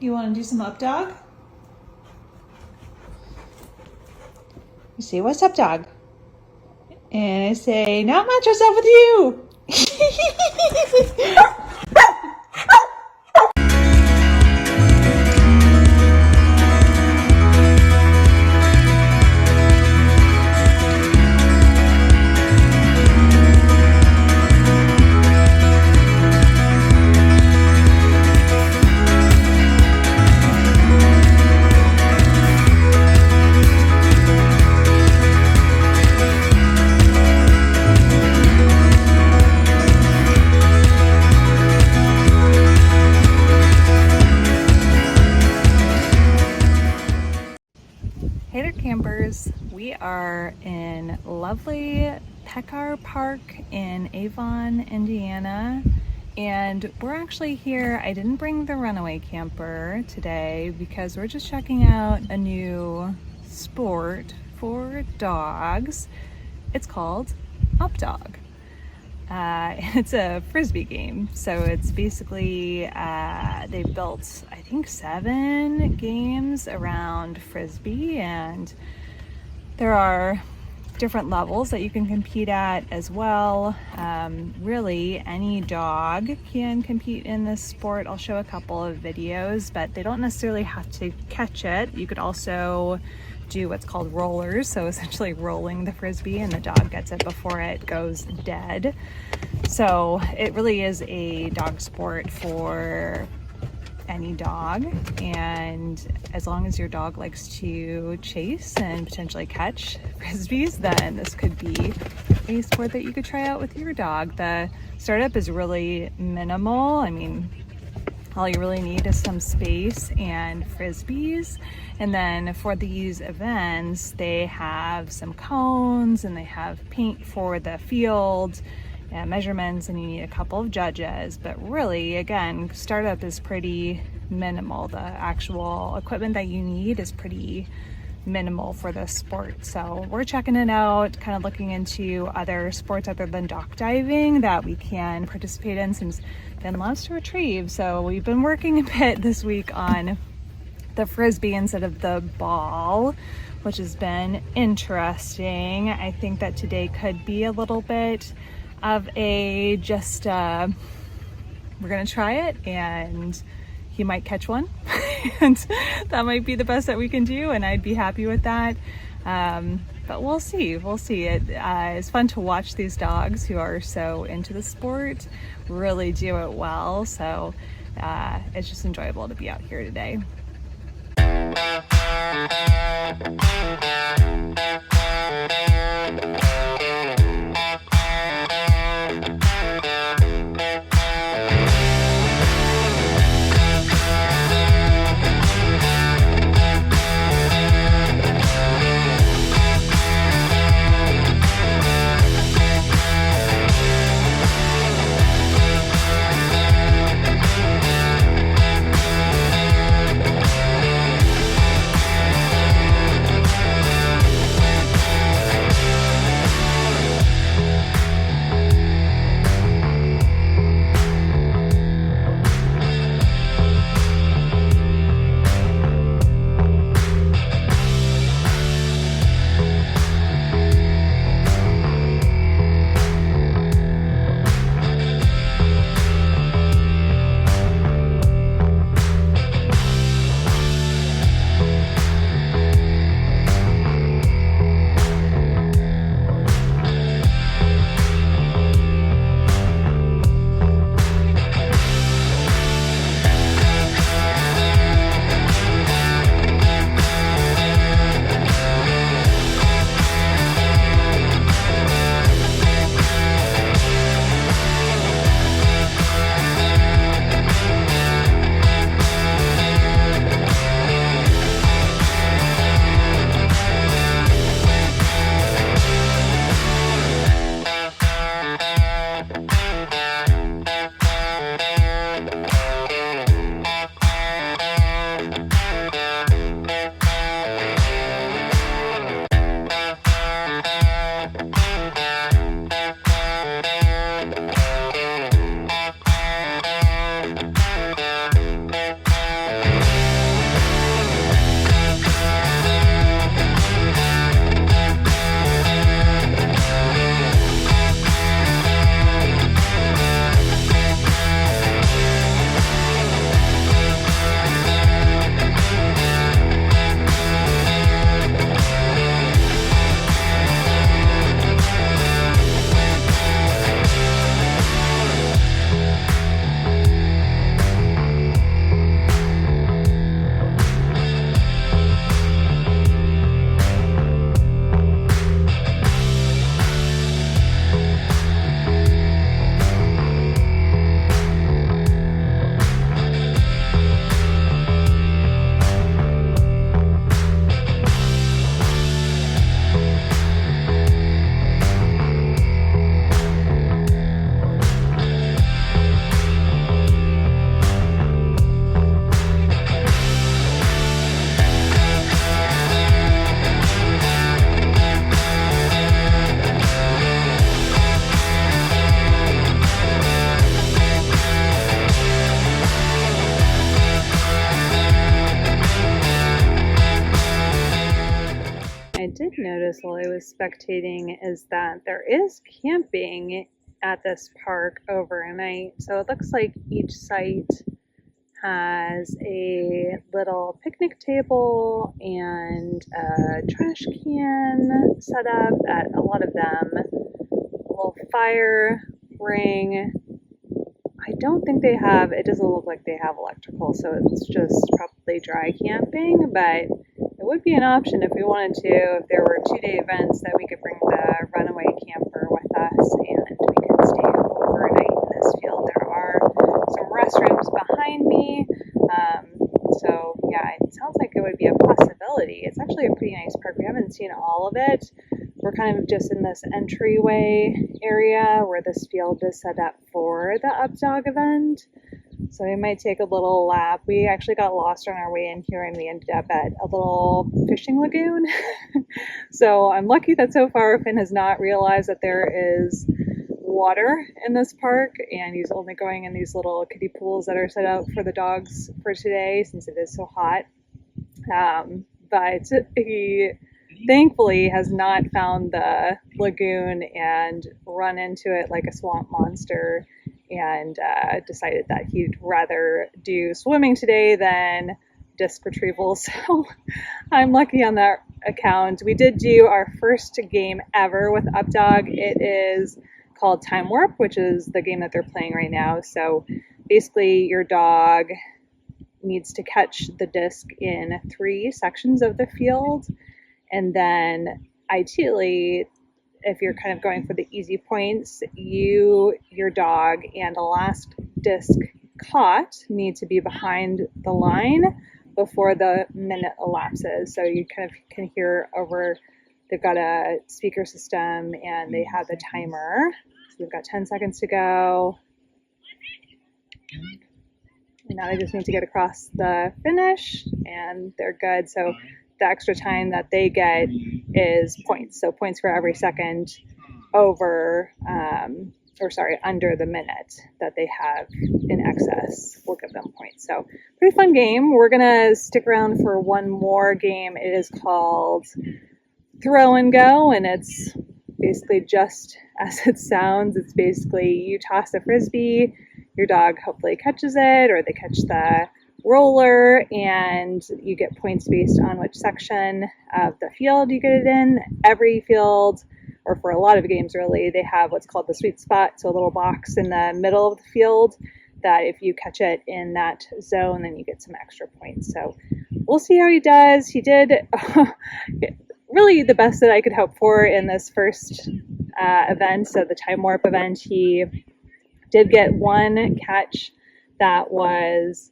You want to do some UpDog? You say, what's up, dog? And I say, not much, what's up with you? Hey there, campers. We are in lovely Pecar Park in Avon, Indiana, and we're actually here. I didn't bring the runaway camper today because we're just checking out a new sport for dogs. It's called UpDog. It's a frisbee game, so it's basically they've built, I think, 7 games around frisbee, and there are different levels that you can compete at as well. Really, any dog can compete in this sport. I'll show a couple of videos, but they don't necessarily have to catch it. You could also do what's called rollers, so essentially rolling the frisbee, and the dog gets it before it goes dead. So it really is a dog sport for any dog, and as long as your dog likes to chase and potentially catch frisbees, then this could be a sport that you could try out with your dog. The startup is really minimal. I mean, all you really need is some space and frisbees. And then for these events, they have some cones and they have paint for the field and measurements, and you need a couple of judges. But really, again, startup is pretty minimal. The actual equipment that you need is pretty minimal for this sport. So we're checking it out, kind of looking into other sports other than dock diving that we can participate in, since Fionn loves to retrieve. So we've been working a bit this week on the frisbee instead of the ball, which has been interesting. I think that today could be a little bit of a just we're gonna try it and he might catch one and that might be the best that we can do, and I'd be happy with that. But we'll see. It's fun to watch these dogs who are so into the sport really do it well. So it's just enjoyable to be out here today. did notice while I was spectating is that there is camping at this park overnight. So it looks like each site has a little picnic table and a trash can set up at a lot of them. A little fire ring. I don't think they have, it doesn't look like they have electrical, so it's just probably dry camping, but it would be an option if we wanted to, if there were 2-day events, that we could bring the runaway camper with us and we could stay overnight in this field. There are some restrooms behind me, so yeah, it sounds like it would be a possibility. It's actually a pretty nice park. We haven't seen all of it. We're kind of just in this entryway area where this field is set up for the UpDog event. So we might take a little lap. We actually got lost on our way in here and we ended up at a little fishing lagoon. So I'm lucky that so far Finn has not realized that there is water in this park, and he's only going in these little kiddie pools that are set out for the dogs for today since it is so hot. But he thankfully has not found the lagoon and run into it like a swamp monster, and decided that he'd rather do swimming today than disc retrieval. So I'm lucky on that account. We did do our first game ever with UpDog. It is called Time Warp, which is the game that they're playing right now. So basically your dog needs to catch the disc in 3 sections of the field, and then ideally, if you're kind of going for the easy points, you, your dog, and the last disc caught need to be behind the line before the minute elapses. So you kind of can hear over, they've got a speaker system and they have the timer. So we've got 10 seconds to go. And now they just need to get across the finish and they're good. So the extra time that they get is points. So points for every second over, under the minute that they have in excess will give them points. So pretty fun game. We're gonna stick around for one more game. It is called Throw and Go, and it's basically just as it sounds. It's basically you toss a frisbee, your dog hopefully catches it, or they catch the roller, and you get points based on which section of the field you get it in. Every field, or for a lot of games really, they have what's called the sweet spot, so a little box in the middle of the field that if you catch it in that zone, then you get some extra points. So we'll see how he does. He did really the best that I could hope for in this first event, so the Time Warp event. He did get one catch that was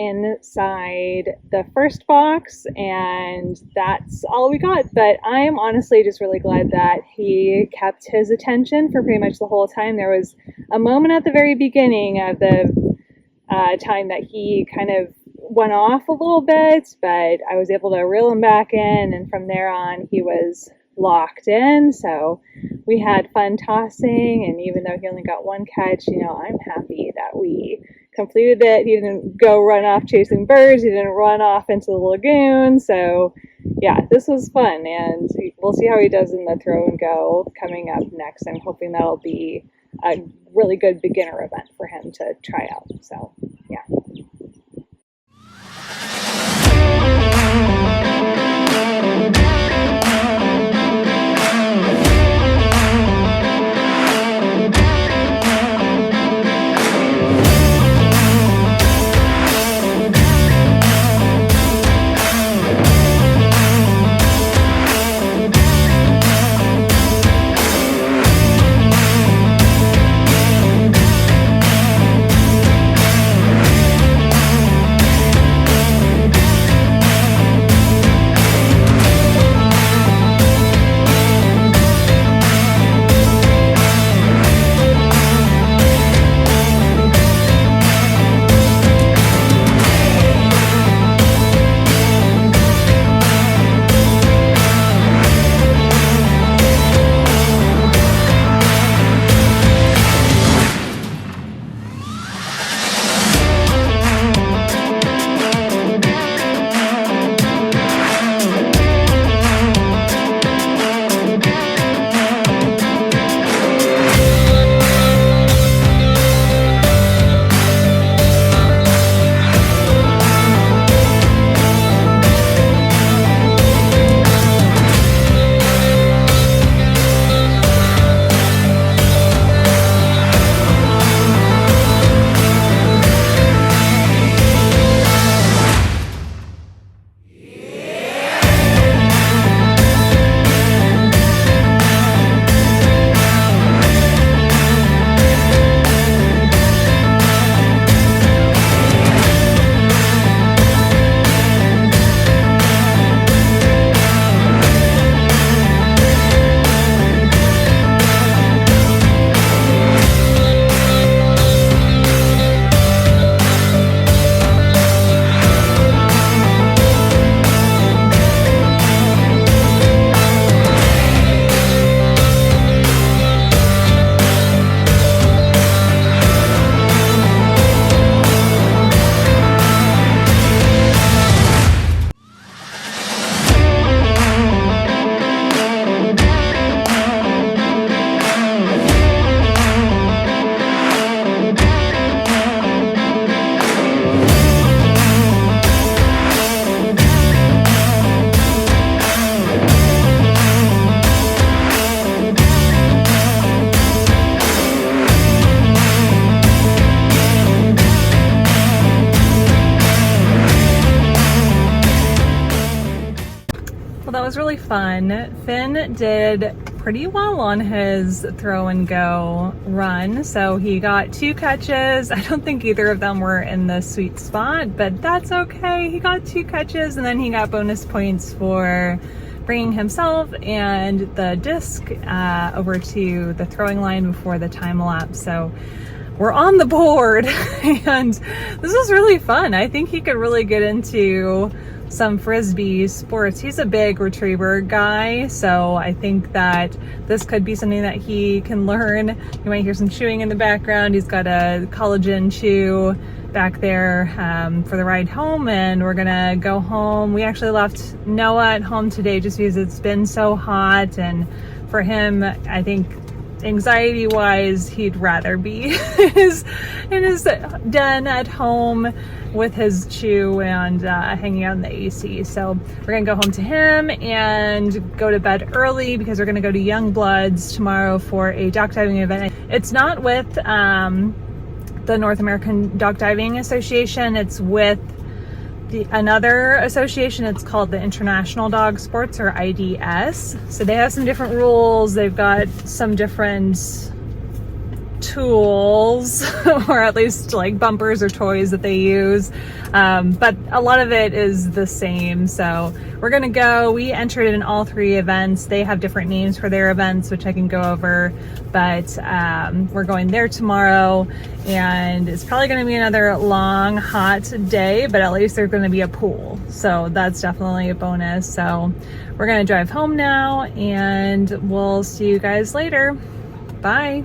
inside the first box, and that's all we got. But I'm honestly just really glad that he kept his attention for pretty much the whole time. There was a moment at the very beginning of the time that he kind of went off a little bit, but I was able to reel him back in, and from there on he was locked in. So we had fun tossing, and even though he only got one catch, I'm happy that we completed it. He didn't go run off chasing birds. He didn't run off into the lagoon. So yeah, this was fun, and we'll see how he does in the throw and go coming up next. I'm hoping that'll be a really good beginner event for him to try out. So yeah. really fun. Finn did pretty well on his throw and go run. So he got 2 catches. I don't think either of them were in the sweet spot, but that's okay. He got 2 catches, and then he got bonus points for bringing himself and the disc over to the throwing line before the time elapse. So we're on the board, and this was really fun. I think he could really get into some Frisbee sports. He's a big retriever guy, so I think that this could be something that he can learn. You might hear some chewing in the background. He's got a collagen chew back there for the ride home, and we're gonna go home. We actually left Noah at home today just because it's been so hot, and for him, I think anxiety wise, he'd rather be in his den at home with his chew and hanging out in the AC. So we're gonna go home to him and go to bed early because we're gonna go to Youngbloods tomorrow for a dog diving event. It's not with the North American Dog Diving Association, it's with another association. It's called the International Dog Sports, or IDS. So they have some different rules. They've got some different tools or at least like bumpers or toys that they use, but a lot of it is the same. So we're gonna go. We entered in all 3 events. They have different names for their events, which I can go over, but we're going there tomorrow, and it's probably gonna be another long hot day, but at least there's gonna be a pool, so that's definitely a bonus. So we're gonna drive home now, and we'll see you guys later. Bye.